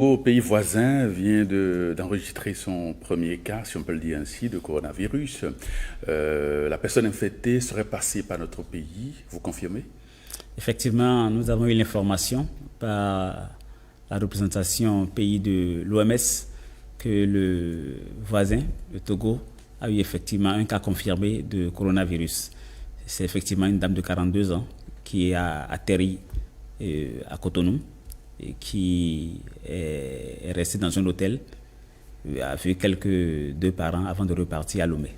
Au pays voisin vient d'enregistrer son premier cas, si on peut le dire ainsi, de coronavirus. La personne infectée serait passée par notre pays, vous confirmez? Effectivement, nous avons eu l'information par la représentation pays de l'OMS que le voisin, le Togo, a eu effectivement un cas confirmé de coronavirus. C'est effectivement une dame de 42 ans qui a atterri à Cotonou et qui est restée dans un hôtel avec quelques 2 parents avant de repartir à Lomé.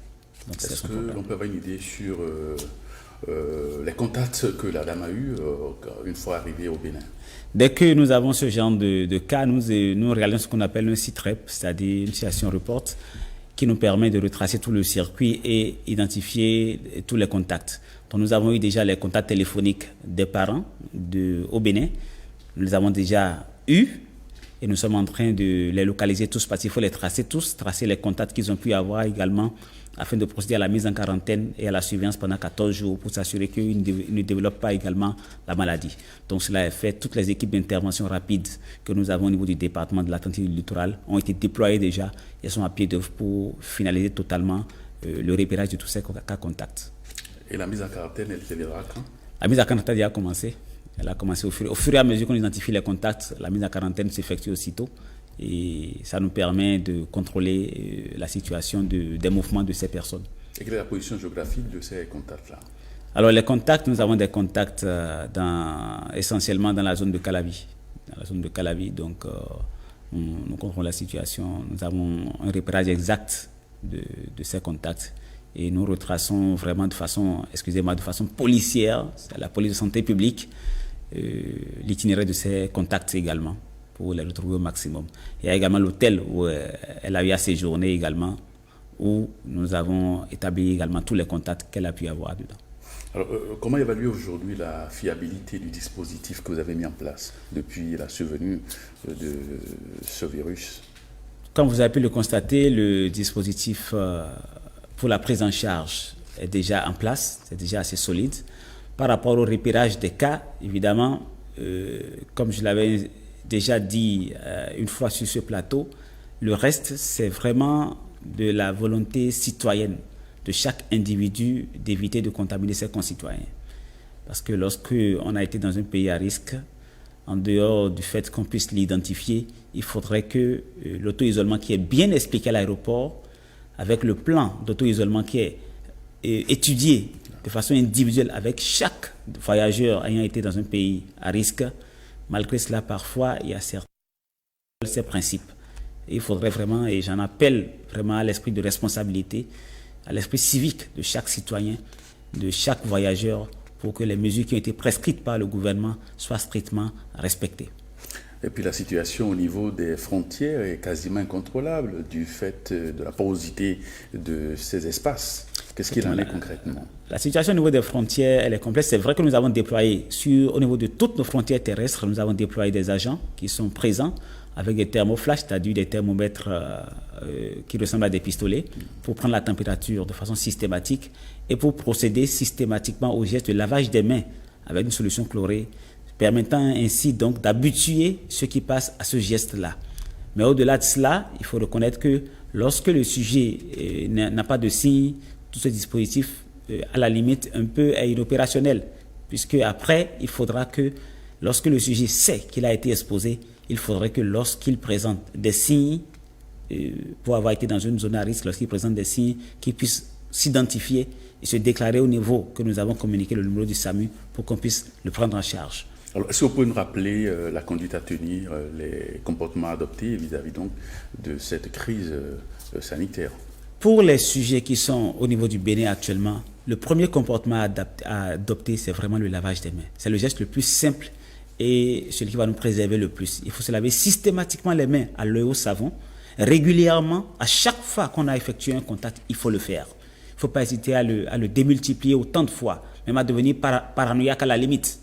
Est-ce que l'on peut avoir une idée sur les contacts que la dame a eus une fois arrivée au Bénin? Dès que nous avons ce genre de cas, nous réalisons ce qu'on appelle un site REP, c'est-à-dire une situation report, qui nous permet de retracer tout le circuit et identifier tous les contacts. Donc nous avons eu déjà les contacts téléphoniques des parents au Bénin. Nous les avons déjà eus et nous sommes en train de les localiser tous parce qu'il faut les tracer tous, tracer les contacts qu'ils ont pu avoir également afin de procéder à la mise en quarantaine et à la surveillance pendant 14 jours pour s'assurer qu'ils ne développent pas également la maladie. Donc cela est fait. Toutes les équipes d'intervention rapide que nous avons au niveau du département de l'Atlantique du littoral ont été déployées déjà et sont à pied d'œuvre pour finaliser totalement le repérage de tous ces cas contacts. Et la mise en quarantaine, elle se viendra quand? La mise en quarantaine a commencé. Elle a commencé au fur et à mesure qu'on identifie les contacts, la mise en quarantaine s'effectue aussitôt et ça nous permet de contrôler la situation des mouvements de ces personnes. Et quelle est la position géographique de ces contacts-là? Alors les contacts, nous avons des contacts essentiellement dans la zone de Calavi. Dans la zone de Calavi, donc nous contrôlons la situation. Nous avons un repérage exact de ces contacts et nous retraçons vraiment de façon policière, c'est la police de santé publique, l'itinéraire de ces contacts également pour les retrouver au maximum. Il y a également l'hôtel où elle a eu à séjourner également, où nous avons établi également tous les contacts qu'elle a pu avoir dedans. Alors, comment évaluer aujourd'hui la fiabilité du dispositif que vous avez mis en place depuis la survenue de ce virus? Comme vous avez pu le constater, le dispositif pour la prise en charge est déjà en place, c'est déjà assez solide. Par rapport au repérage des cas, évidemment, comme je l'avais déjà dit une fois sur ce plateau, le reste, c'est vraiment de la volonté citoyenne de chaque individu d'éviter de contaminer ses concitoyens. Parce que lorsque on a été dans un pays à risque, en dehors du fait qu'on puisse l'identifier, il faudrait que l'auto-isolement qui est bien expliqué à l'aéroport, avec le plan d'auto-isolement qui est étudié de façon individuelle avec chaque voyageur ayant été dans un pays à risque, malgré cela, parfois, il y a ces principes. Et il faudrait vraiment, et j'en appelle vraiment à l'esprit de responsabilité, à l'esprit civique de chaque citoyen, de chaque voyageur, pour que les mesures qui ont été prescrites par le gouvernement soient strictement respectées. Et puis la situation au niveau des frontières est quasiment incontrôlable du fait de la porosité de ces espaces. Qu'est-ce qu'il en est concrètement? La situation au niveau des frontières, elle est complexe. C'est vrai que nous avons déployé, au niveau de toutes nos frontières terrestres, nous avons déployé des agents qui sont présents avec des thermoflash, c'est-à-dire des thermomètres qui ressemblent à des pistolets, pour prendre la température de façon systématique et pour procéder systématiquement au geste de lavage des mains avec une solution chlorée, permettant ainsi donc d'habituer ceux qui passent à ce geste-là. Mais au-delà de cela, il faut reconnaître que lorsque le sujet n'a pas de signe, tout ce dispositif, à la limite, un peu est inopérationnel, puisque après, il faudra que, lorsque le sujet sait qu'il a été exposé, il faudrait que lorsqu'il présente des signes, pour avoir été dans une zone à risque, lorsqu'il présente des signes, qu'il puisse s'identifier et se déclarer au niveau que nous avons communiqué le numéro du SAMU pour qu'on puisse le prendre en charge. Alors, est-ce que vous pouvez nous rappeler la conduite à tenir, les comportements adoptés vis-à-vis donc de cette crise sanitaire? Pour les sujets qui sont au niveau du Bénin actuellement, le premier comportement à adopter, c'est vraiment le lavage des mains. C'est le geste le plus simple et celui qui va nous préserver le plus. Il faut se laver systématiquement les mains à l'eau au savon, régulièrement. À chaque fois qu'on a effectué un contact, il faut le faire. Il ne faut pas hésiter à le démultiplier autant de fois, même à devenir paranoïaque à la limite.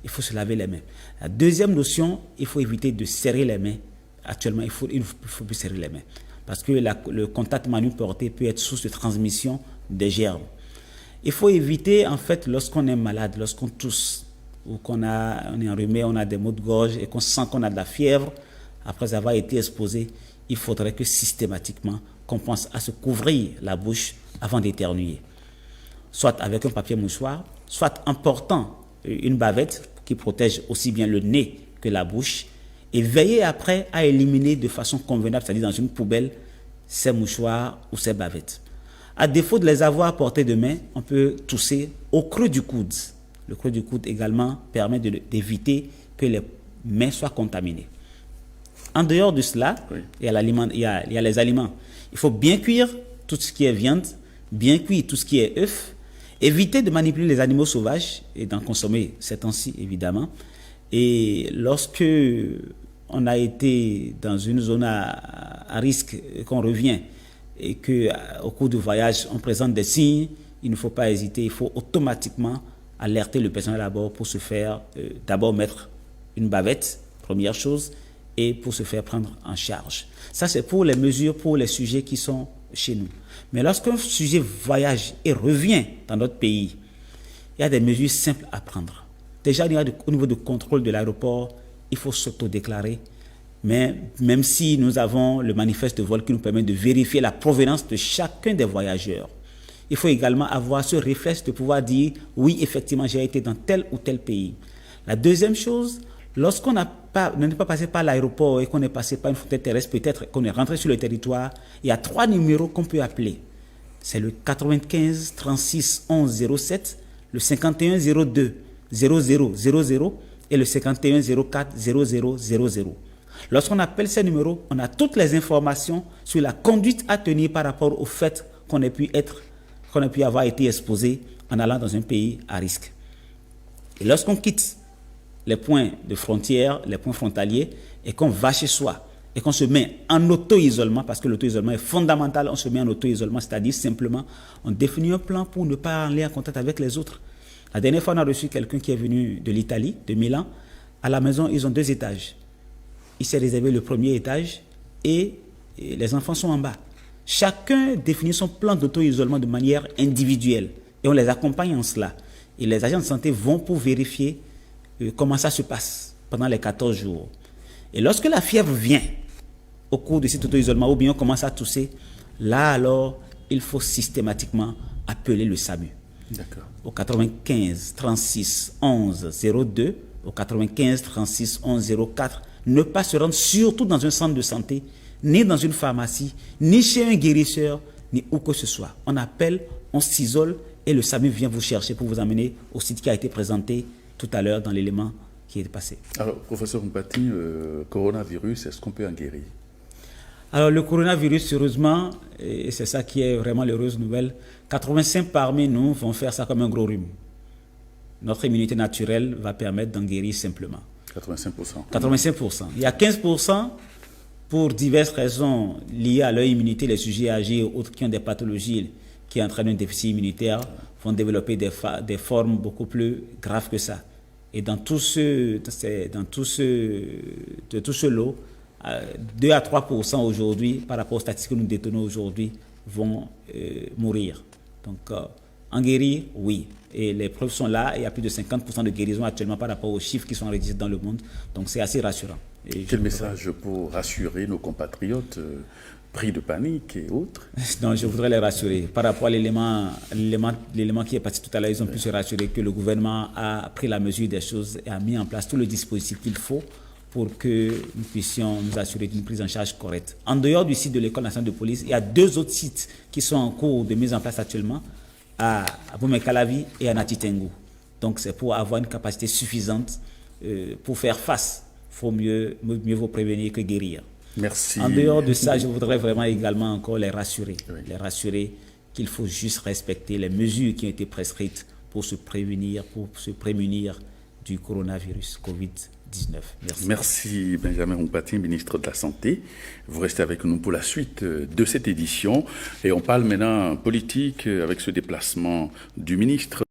Il faut se laver les mains. La deuxième notion, il faut éviter de serrer les mains. Actuellement, il ne faut plus serrer les mains. Parce que le contact manuel porté peut être source de transmission des germes. Il faut éviter, en fait, lorsqu'on est malade, lorsqu'on tousse, ou on est enrhumé, on a des maux de gorge et qu'on sent qu'on a de la fièvre, après avoir été exposé, il faudrait que systématiquement qu'on pense à se couvrir la bouche avant d'éternuer. Soit avec un papier mouchoir, soit en portant une bavette qui protège aussi bien le nez que la bouche, et veiller après à éliminer de façon convenable, c'est-à-dire dans une poubelle, ces mouchoirs ou ces bavettes. À défaut de les avoir à portée de main, on peut tousser au creux du coude. Le creux du coude également permet d'éviter que les mains soient contaminées. En dehors de cela, oui, il y a les aliments. Il faut bien cuire tout ce qui est viande, bien cuire tout ce qui est œuf, éviter de manipuler les animaux sauvages et d'en consommer ces temps-ci, évidemment. Et lorsque on a été dans une zone à risque, qu'on revient et qu'au cours du voyage, on présente des signes, il ne faut pas hésiter, il faut automatiquement alerter le personnel à bord pour se faire d'abord mettre une bavette, première chose, et pour se faire prendre en charge. Ça, c'est pour les mesures, pour les sujets qui sont chez nous. Mais lorsqu'un sujet voyage et revient dans notre pays, il y a des mesures simples à prendre. Déjà, au niveau du contrôle de l'aéroport, il faut s'autodéclarer. Mais même si nous avons le manifeste de vol qui nous permet de vérifier la provenance de chacun des voyageurs, il faut également avoir ce réflexe de pouvoir dire « oui, effectivement, j'ai été dans tel ou tel pays ». La deuxième chose, lorsqu'on n'est pas passé par l'aéroport et qu'on est passé par une frontière terrestre, peut-être qu'on est rentré sur le territoire, il y a 3 numéros qu'on peut appeler. C'est le 95 36 11 07, le 51 02 0000 et le 51 04 0000. Lorsqu'on appelle ces numéros, on a toutes les informations sur la conduite à tenir par rapport au fait qu'on ait pu avoir été exposé en allant dans un pays à risque. Et lorsqu'on quitte les points de frontière, les points frontaliers, et qu'on va chez soi, et qu'on se met en auto-isolement, parce que l'auto-isolement est fondamental, on se met en auto-isolement, c'est-à-dire simplement, on définit un plan pour ne pas aller en contact avec les autres. La dernière fois, on a reçu quelqu'un qui est venu de l'Italie, de Milan. À la maison, ils ont 2 étages. Il s'est réservé le premier étage et les enfants sont en bas. Chacun définit son plan d'auto-isolement de manière individuelle et on les accompagne en cela. Et les agents de santé vont pour vérifier comment ça se passe pendant les 14 jours. Et lorsque la fièvre vient au cours de cet auto-isolement ou bien on commence à tousser, là alors, il faut systématiquement appeler le SAMU. D'accord. Au 95 36 11 02, au 95 36 11 04, ne pas se rendre surtout dans un centre de santé, ni dans une pharmacie, ni chez un guérisseur, ni où que ce soit. On appelle, on s'isole et le SAMU vient vous chercher pour vous amener au site qui a été présenté tout à l'heure dans l'élément qui est passé. Alors, professeur Mpati, coronavirus, est-ce qu'on peut en guérir? Alors, le coronavirus, heureusement, et c'est ça qui est vraiment l'heureuse nouvelle, 85 parmi nous vont faire ça comme un gros rhume. Notre immunité naturelle va permettre d'en guérir simplement. 85%. 85%. Il y a 15% pour diverses raisons liées à leur immunité, les sujets âgés ou autres qui ont des pathologies qui entraînent un déficit immunitaire vont développer des formes beaucoup plus graves que ça. Et dans tout ce lot, 2 à 3% aujourd'hui, par rapport aux statistiques que nous détenons aujourd'hui, vont mourir. Donc, en guérir, oui. Et les preuves sont là. Il y a plus de 50% de guérison actuellement par rapport aux chiffres qui sont enregistrés dans le monde. Donc, c'est assez rassurant. Quel message pour rassurer nos compatriotes pris de panique et autres? Non, je voudrais les rassurer. Par rapport à l'élément qui est passé tout à l'heure, ils ont pu se rassurer que le gouvernement a pris la mesure des choses et a mis en place tout le dispositif qu'il faut pour que nous puissions nous assurer d'une prise en charge correcte. En dehors du site de l'École nationale de police, il y a 2 autres sites qui sont en cours de mise en place actuellement, à Boumé-Calavi et à Natitengu. Donc c'est pour avoir une capacité suffisante pour faire face. Il faut mieux vous prévenir que guérir. Merci. En dehors de ça, je voudrais vraiment également encore les rassurer. Oui. Les rassurer qu'il faut juste respecter les mesures qui ont été prescrites pour se prémunir du coronavirus Covid-19. Merci. Merci Benjamin Mpati, ministre de la Santé. Vous restez avec nous pour la suite de cette édition. Et on parle maintenant politique avec ce déplacement du ministre.